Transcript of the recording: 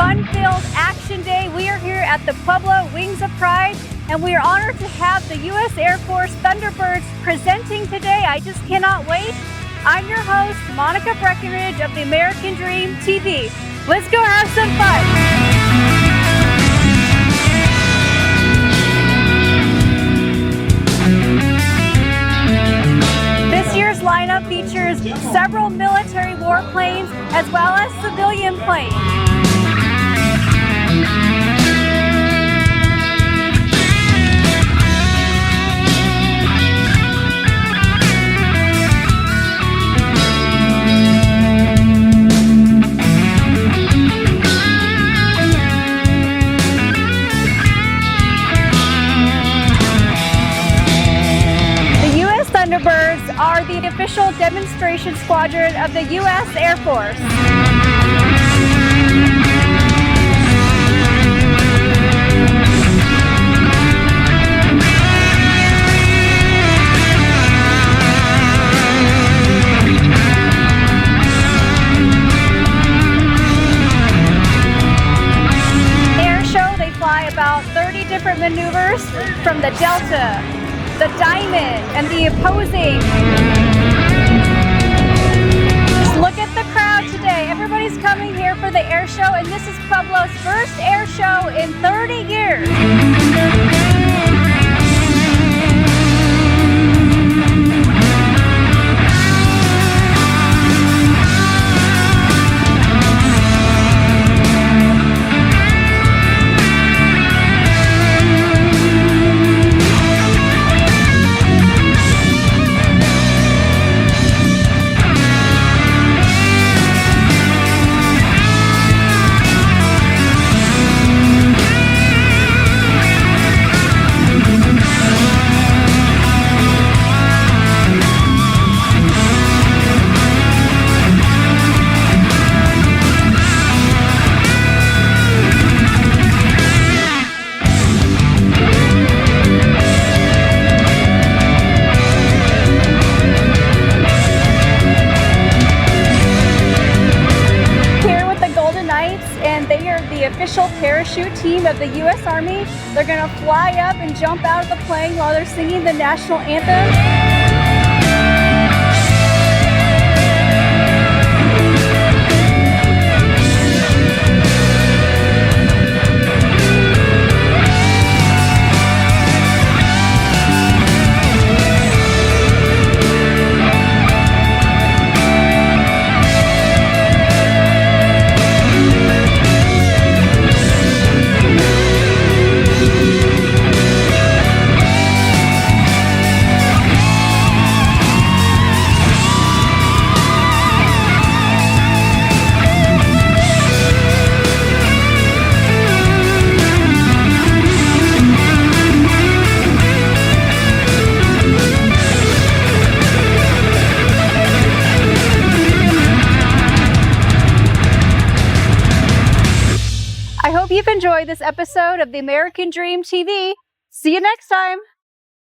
fun-filled action day. We are here at the Pueblo Wings of Pride, and we are honored to have the U.S. Air Force Thunderbirds presenting today. I just cannot wait. I'm your host, Monica Breckenridge of the American Dream TV. Let's go have some fun. This year's lineup features several military warplanes as well as civilian planes. Thunderbirds are the official demonstration squadron of the U.S. Air Force. Airshow, they fly about 30 different maneuvers from the Delta, the diamond, and the opposing. Just look at the crowd today. Everybody's coming here for the air show, and this is Pueblo's first air show in 30 years. And they are the official parachute team of the U.S. Army. They're going to fly up and jump out of the plane while they're singing the national anthem. I hope you've enjoyed this episode of the American Dream TV. See you next time.